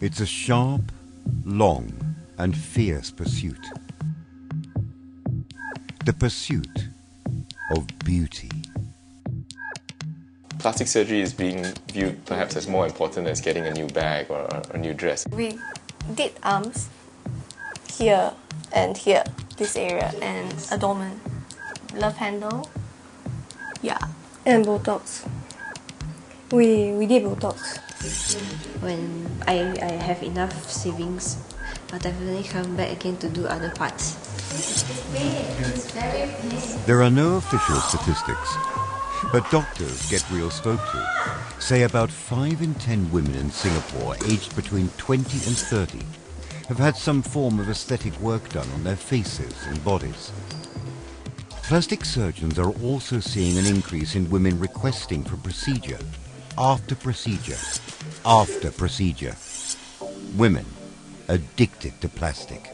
It's a sharp, long, and fierce pursuit. The pursuit of beauty. Plastic surgery is being viewed perhaps as more important as getting a new bag or a new dress. We did arms here and here, this area, and abdomen, love handle, yeah, and Botox. We did Botox. When I have enough savings, I'll definitely come back again to do other parts. There are no official statistics, but doctors Get Real spoke to say about 5 in 10 women in Singapore aged between 20 and 30 have had some form of aesthetic work done on their faces and bodies. Plastic surgeons are also seeing an increase in women requesting for procedure after procedure after procedure. Women addicted to plastic.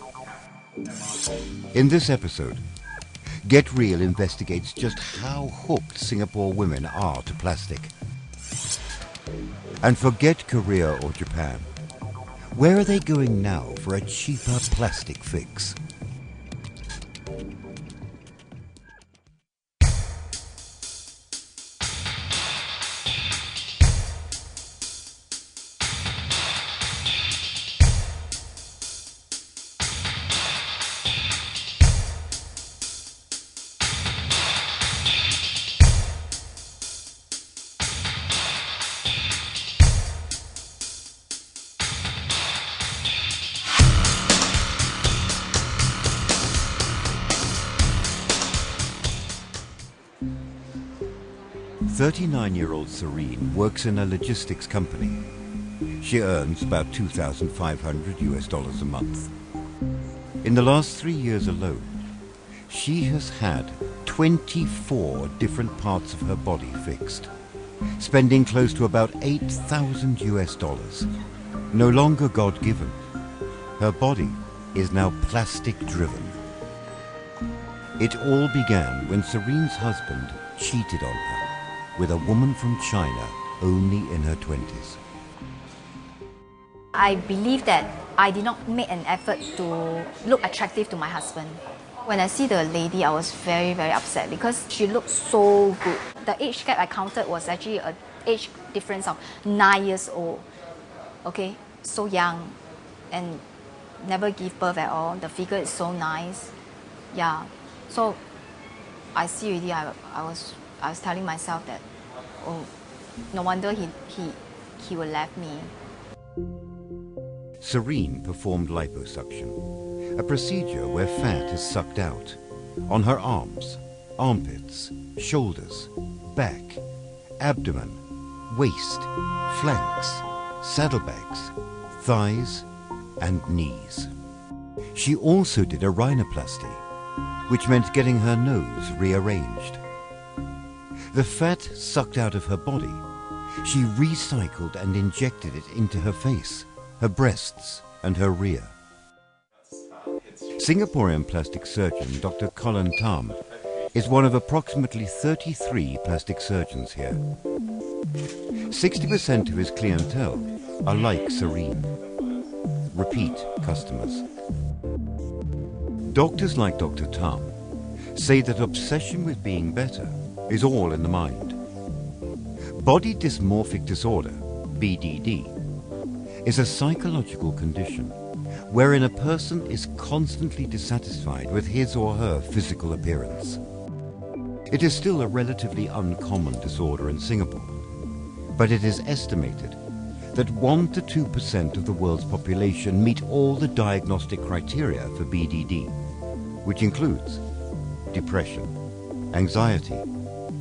In this episode, Get Real investigates just how hooked Singapore women are to plastic. And forget Korea or Japan. Where are they going now for a cheaper plastic fix? "39-year-old Serene works in a logistics company. She earns about $2,500 a month. In the last 3 years alone, she has had 24 different parts of her body fixed, spending close to about $8,000. No longer God-given, her body is now plastic-driven. It all began when Serene's husband cheated on her with a woman from China only in her 20s. I believe that I did not make an effort to look attractive to my husband. When I see the lady, I was very, very upset because she looked so good. The age gap I counted was actually an age difference of 9 years old. Okay, so young and never give birth at all. The figure is so nice. Yeah, so I see already, I was telling myself that, oh, no wonder he will left me. Serene performed liposuction, a procedure where fat is sucked out on her arms, armpits, shoulders, back, abdomen, waist, flanks, saddlebags, thighs, and knees. She also did a rhinoplasty, which meant getting her nose rearranged. The fat sucked out of her body, she recycled and injected it into her face, her breasts, and her rear. Singaporean plastic surgeon Dr. Karin is one of approximately 33 plastic surgeons here. 60% of his clientele are like Serene, repeat customers. Doctors like Dr. Tam say that obsession with being better is all in the mind. Body dysmorphic disorder, BDD, is a psychological condition wherein a person is constantly dissatisfied with his or her physical appearance. It is still a relatively uncommon disorder in Singapore, but it is estimated that 1 to 2% of the world's population meet all the diagnostic criteria for BDD, which includes depression, anxiety,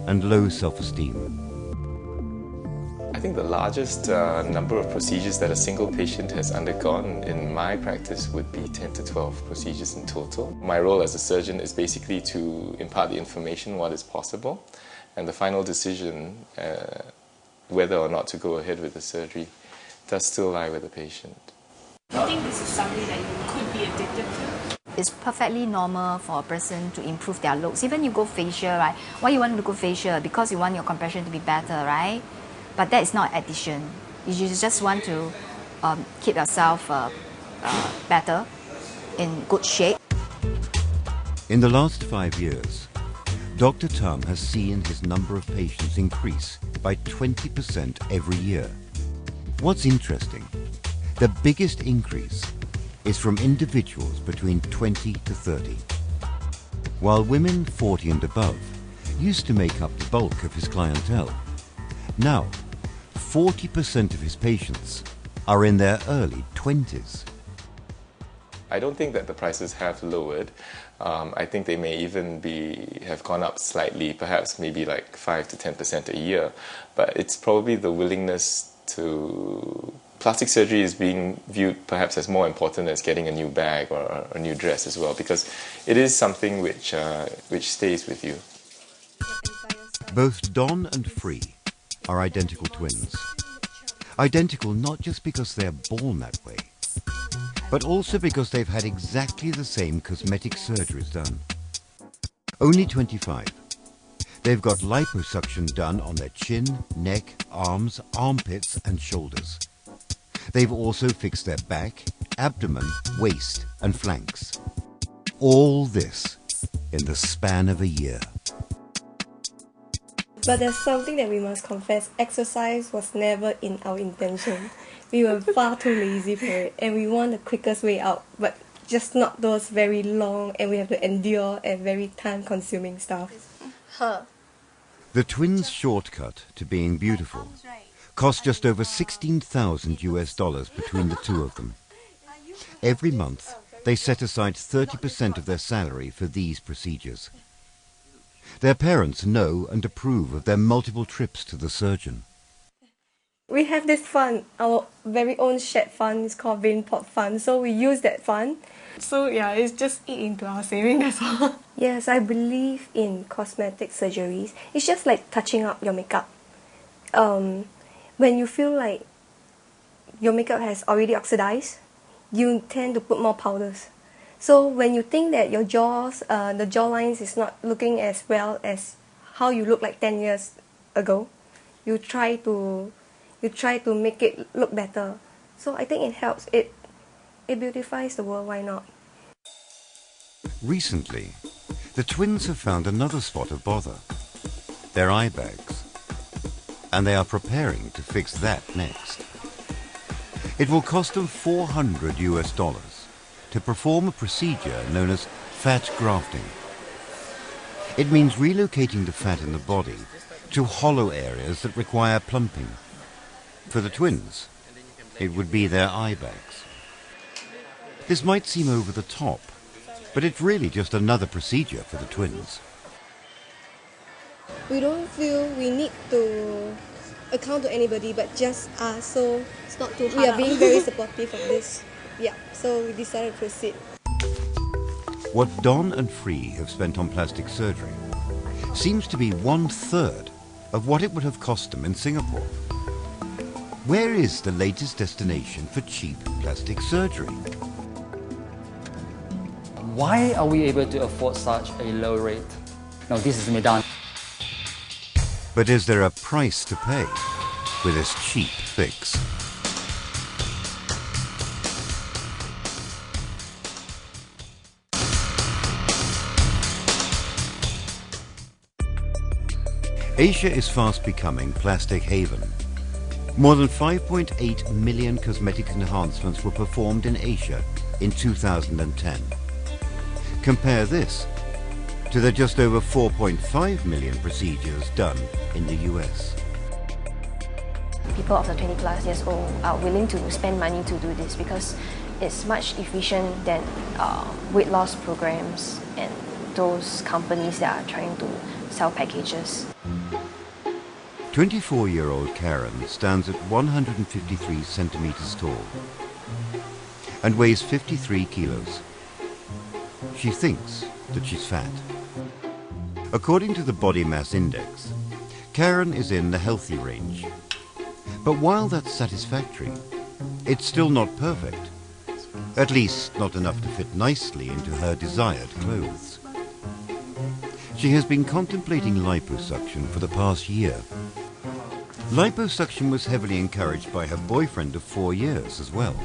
and low self-esteem. I think the largest number of procedures that a single patient has undergone in my practice would be 10 to 12 procedures in total. My role as a surgeon is basically to impart the information what is possible, and the final decision whether or not to go ahead with the surgery does still lie with the patient. Do you think this is something that you could be addicted to? It's perfectly normal for a person to improve their looks. Even you go facial, right? Why you want to go facial? Because you want your complexion to be better, right? But that is not addiction. You just want to keep yourself better, in good shape. In the last 5 years, Dr. Tum has seen his number of patients increase by 20% every year. What's interesting, the biggest increase is from individuals between 20 to 30, while women 40 and above used to make up the bulk of his clientele. Now, 40% of his patients are in their early 20s. I don't think that the prices have lowered. I think they may even have gone up slightly, perhaps maybe like 5 to 10% a year. But it's probably the willingness to... Plastic surgery is being viewed perhaps as more important as getting a new bag or a new dress as well, because it is something which stays with you. Both Don and Free are identical twins. Identical not just because they're born that way, but also because they've had exactly the same cosmetic surgeries done. Only 25. They've got liposuction done on their chin, neck, arms, armpits and shoulders. They've also fixed their back, abdomen, waist and flanks. All this in the span of a year. But there's something that we must confess, exercise was never in our intention. We were far too lazy for it, and we want the quickest way out, but just not those very long and we have to endure and very time-consuming stuff. The twins' shortcut to being beautiful cost just over $16,000 between the two of them. Every month, they set aside 30% of their salary for these procedures. Their parents know and approve of their multiple trips to the surgeon. We have this fund, our very own shared fund, is called Vein Pot Fund, so we use that fund. So yeah, it's just eat into our saving, that's all. Yes, I believe in cosmetic surgeries. It's just like touching up your makeup. When you feel like your makeup has already oxidized, you tend to put more powders. So when you think that your jaws, the jawlines is not looking as well as how you look like 10 years ago, you try to make it look better. So I think it helps. It beautifies the world, why not? Recently, the twins have found another spot of bother, their eye bags. And they are preparing to fix that next. It will cost them $400 to perform a procedure known as fat grafting. It means relocating the fat in the body to hollow areas that require plumping. For the twins, it would be their eye bags. This might seem over the top, but it's really just another procedure for the twins. We don't feel we need to account to anybody but just us, so It's not too hard. we are being very supportive of this. Yeah, so we decided to proceed. What Don and Free have spent on plastic surgery seems to be 1/3 of what it would have cost them in Singapore. Where is the latest destination for cheap plastic surgery? Why are we able to afford such a low rate? Now, this is Medan. But is there a price to pay for this cheap fix? Asia is fast becoming plastic haven. More than 5.8 million cosmetic enhancements were performed in Asia in 2010. Compare this to the just over 4.5 million procedures done in the US. People of the 20 plus years old are willing to spend money to do this because it's much efficient than weight loss programs and those companies that are trying to sell packages. 24-year-old Karin stands at 153 centimeters tall and weighs 53 kilos. She thinks that she's fat. According to the body mass index, Karin is in the healthy range. But while that's satisfactory, it's still not perfect. At least not enough to fit nicely into her desired clothes. She has been contemplating liposuction for the past year. Liposuction was heavily encouraged by her boyfriend of 4 years as well.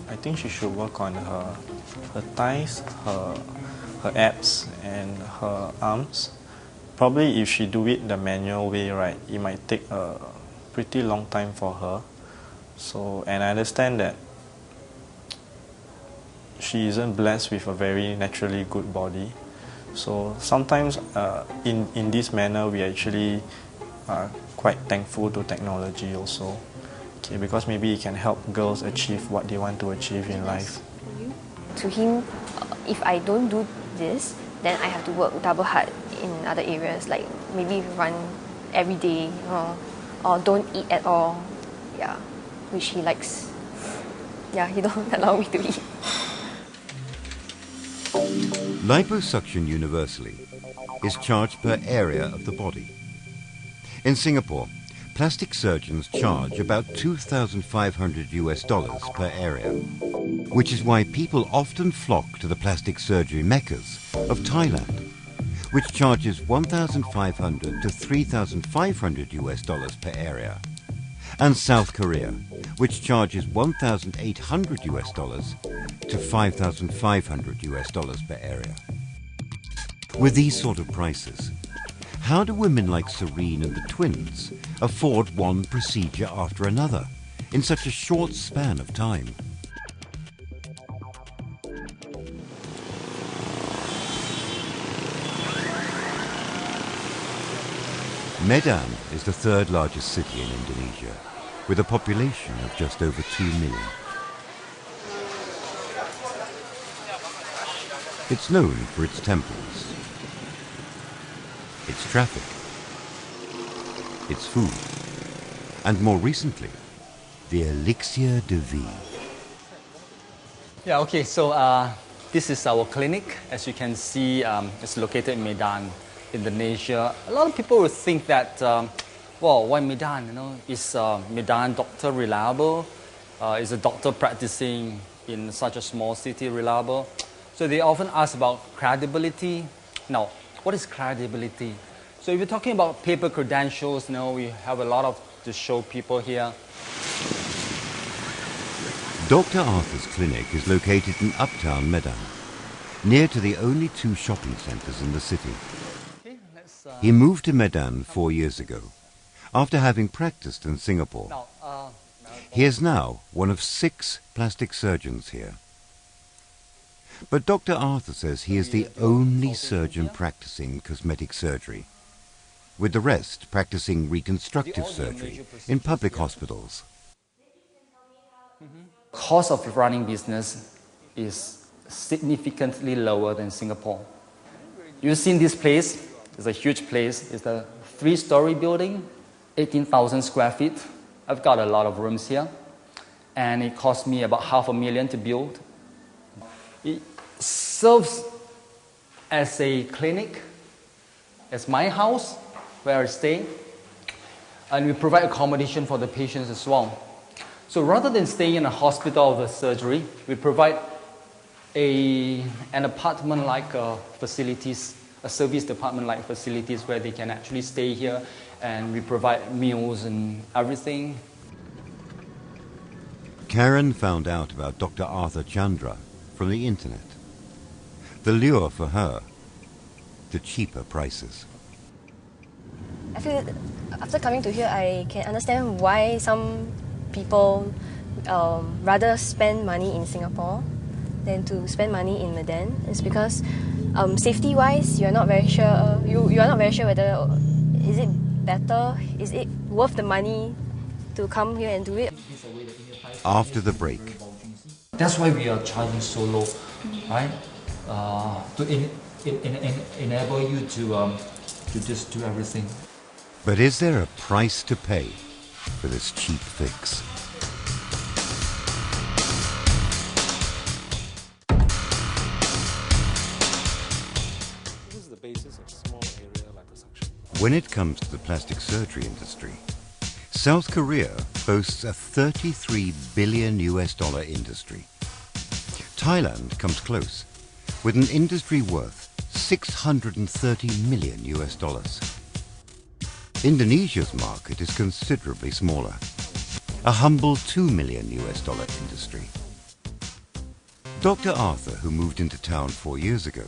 I think she should work on her thighs, her abs and her arms. Probably if she do it the manual way, right, it might take a pretty long time for her. So, and I understand that she isn't blessed with a very naturally good body. So sometimes in this manner we actually are quite thankful to technology also. Okay, because maybe it can help girls achieve what they want to achieve in life. To him, if I don't do this, then I have to work double hard in other areas, like maybe run every day, or don't eat at all, yeah, which he likes. Yeah, he don't allow me to eat. Liposuction universally is charged per area of the body. In Singapore, plastic surgeons charge about $2,500 per area, which is why people often flock to the plastic surgery meccas of Thailand, which charges $1,500 to $3,500 per area, and South Korea, which charges $1,800 to $5,500 per area. With these sort of prices, how do women like Serene and the twins afford one procedure after another in such a short span of time? Medan is the third largest city in Indonesia, with a population of just over 2 million. It's known for its temples, its traffic, its food, and more recently, the elixir de vie. Yeah, okay, so this is our clinic. As you can see, it's located in Medan, Indonesia. A lot of people would think that, well, why Medan? You know, is Medan doctor reliable? Is a doctor practicing in such a small city reliable? So they often ask about credibility. Now, what is credibility? So if you're talking about paper credentials, you know, we have a lot of to show people here. Dr. Arthur's clinic is located in uptown Medan, near to the only 2 shopping centres in the city. He moved to Medan 4 years ago, after having practiced in Singapore. He is now one of 6 plastic surgeons here. But Dr. Arthur says he is the only surgeon practicing cosmetic surgery, with the rest practicing reconstructive surgery in public hospitals. Cost of running business is significantly lower than Singapore. You've seen this place. It's a huge place. It's a 3-story building, 18,000 square feet. I've got a lot of rooms here. And it cost me about $500,000 to build. It serves as a clinic, as my house, where I stay. And we provide accommodation for the patients as well. So rather than staying in a hospital or the surgery, we provide an apartment-like facilities, a service department-like facilities where they can actually stay here, and we provide meals and everything. Karin found out about Dr. Arthur Chandra from the internet. The lure for her, the cheaper prices. I feel that after coming to here, I can understand why some people rather spend money in Singapore than to spend money in Medan. It's because safety-wise, you're not very sure. You are not very sure whether is it better, is it worth the money to come here and do it. After the break. That's why we are charging so low, right? To enable you to just do everything. But is there a price to pay for this cheap fix? This is the basis of small area liposuction. When it comes to the plastic surgery industry, South Korea boasts a $33 billion industry. Thailand comes close, with an industry worth $630 million. Indonesia's market is considerably smaller, a humble $2 million industry. Dr. Arthur, who moved into town 4 years ago,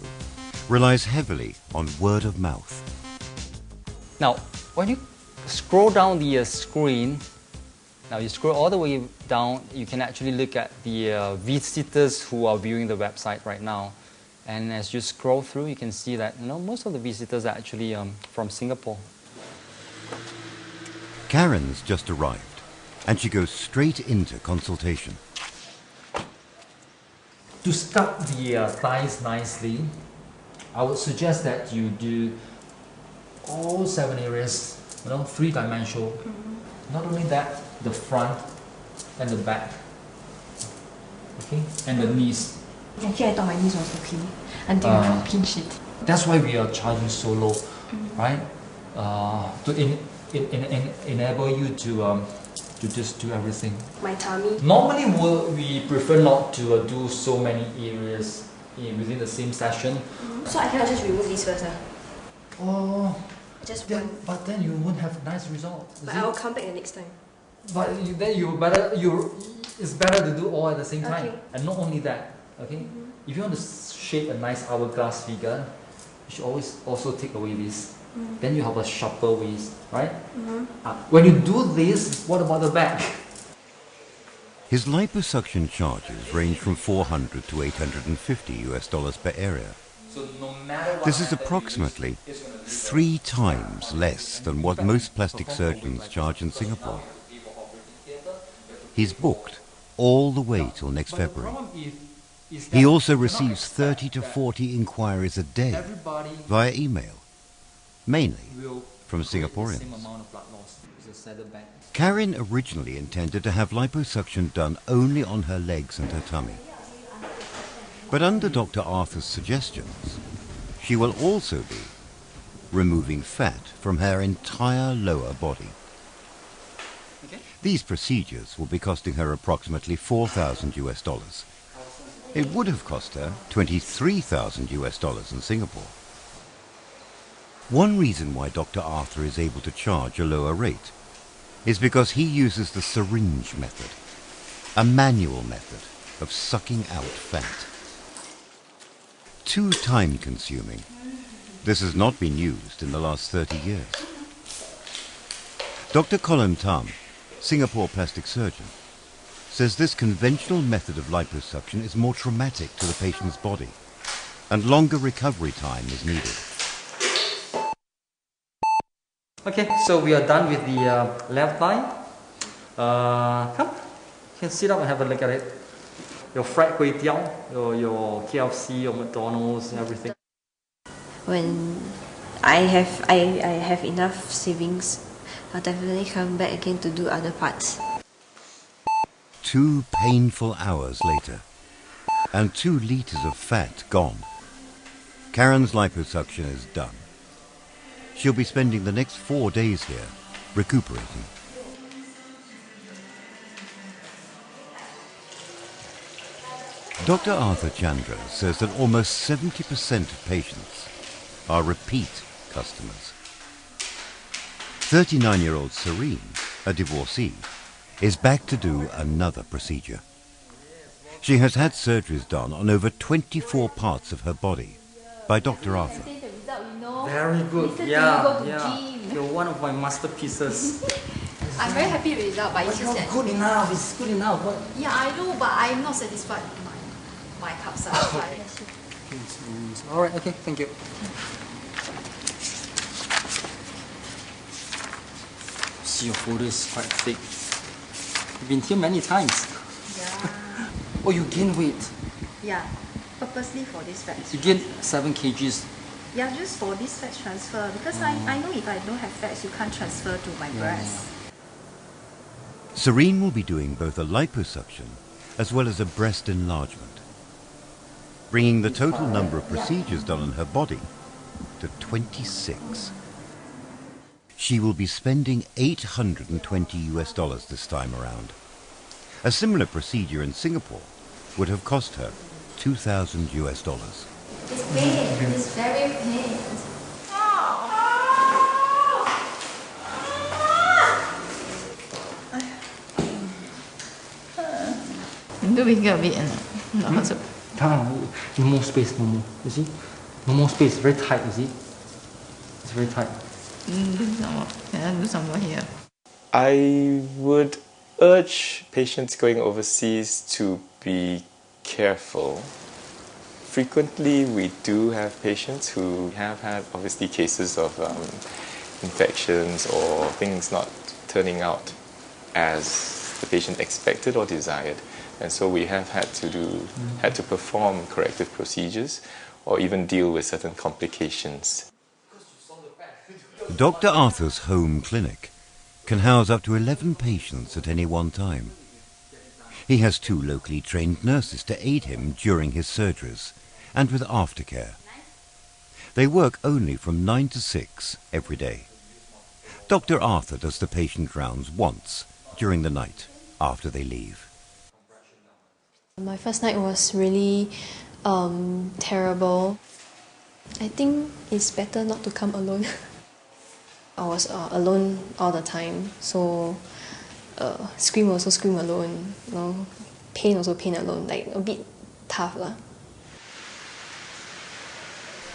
relies heavily on word of mouth. Now, when you scroll down the screen, now you scroll all the way down, you can actually look at the visitors who are viewing the website right now. And as you scroll through, you can see that most of the visitors are actually from Singapore. Karin's just arrived, and she goes straight into consultation. To sculpt the thighs nicely, I would suggest that you do all 7 areas, three-dimensional. Not only that, the front and the back, okay, and the knees. Actually, I thought my knees was okay until I pinched it. That's why we are charging so low, right? To enable you to just do everything. My tummy. Normally, we prefer not to do so many areas within the same session. So I cannot just remove this first, Oh, just then, one. but then you won't have a nice result. But I will come back the next time. But then it's better to do all at the same time. Okay. And not only that, okay? If you want to shape a nice hourglass figure, you should always also take away this. Then you have a sharper waist, right? When you do this, what about the back? His liposuction charges range from $400 to $850 per area. So no matter what This is happens, approximately 3 times less than what most plastic surgeons charge in Singapore. He's booked all the way till next February. He also receives 30 to 40 inquiries a day via email, mainly from Singaporeans. Karin originally intended to have liposuction done only on her legs and her tummy. But under Dr. Arthur's suggestions, she will also be removing fat from her entire lower body. These procedures will be costing her approximately $4,000. It would have cost her $23,000 in Singapore. One reason why Dr. Arthur is able to charge a lower rate is because he uses the syringe method, a manual method of sucking out fat. Too time-consuming. This has not been used in the last 30 years. Dr. Colin Tam, Singapore plastic surgeon, says this conventional method of liposuction is more traumatic to the patient's body, and longer recovery time is needed. Okay, so we are done with the left thigh. Come, you can sit up and have a look at it. Your fried kway teow, your KFC, your McDonald's, everything. When I have enough savings, I'll definitely come back again to do other parts. 2 painful hours later, and 2 liters of fat gone. Karin's liposuction is done. She'll be spending the next 4 days here, recuperating. Dr. Arthur Chandra says that almost 70% of patients are repeat customers. 39-year-old Serene, a divorcee, is back to do another procedure. She has had surgeries done on over 24 parts of her body by Dr. Arthur. Very good. Yeah. You're one of my masterpieces. I'm very happy with the result, but it's just that... Good enough. It's good enough. What? Yeah, I know, but I'm not satisfied with my cup size. All right. Okay. Thank you. See, your photo is quite thick. You've been here many times. Yeah. Oh, you gained weight. Yeah, purposely for this fat. You gained 7 kgs. Yeah, just for this fat transfer, because I know if I don't have fats, you can't transfer to my breast. Serene will be doing both a liposuction as well as a breast enlargement, bringing the total number of procedures done on her body to 26. She will be spending $820 this time around. A similar procedure in Singapore would have cost her $2,000. It's pain. It's very pain. Do we get a bit No more space, no more. You see? No more space, very tight, you see? It's very tight. Do some more here. I would urge patients going overseas to be careful. Frequently, we do have patients who have had, obviously, cases of infections or things not turning out as the patient expected or desired. And so we have had to perform corrective procedures or even deal with certain complications. Dr. Arthur's home clinic can house up to 11 patients at any one time. He has 2 locally trained nurses to aid him during his surgeries and with aftercare. They work only from 9 to 6 every day. Dr. Arthur does the patient rounds once during the night after they leave. My first night was really terrible. I think it's better not to come alone. I was alone all the time, so scream also scream alone, you know, pain also pain alone, like a bit tough lah.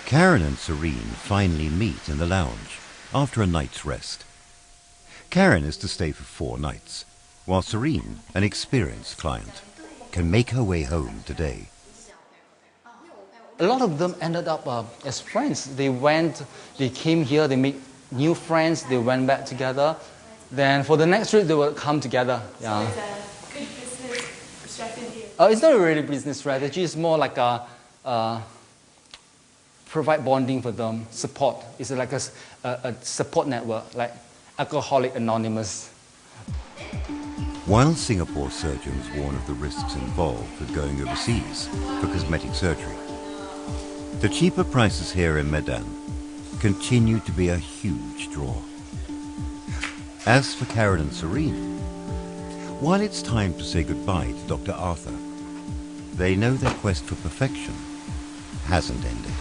Karin and Serene finally meet in the lounge after a night's rest. Karin is to stay for 4 nights, while Serene, an experienced client, can make her way home today. A lot of them ended up as friends. They came here, they made new friends, they went back together. Then for the next trip, they will come together. Yeah. So it's a good business strategy. It's not really a business strategy. It's more like provide bonding for them, support. It's like a support network, like Alcoholic Anonymous. While Singapore surgeons warn of the risks involved with going overseas for cosmetic surgery, the cheaper prices here in Medan continue to be a huge draw. As for Karin and Serene, while it's time to say goodbye to Dr. Arthur, they know their quest for perfection hasn't ended.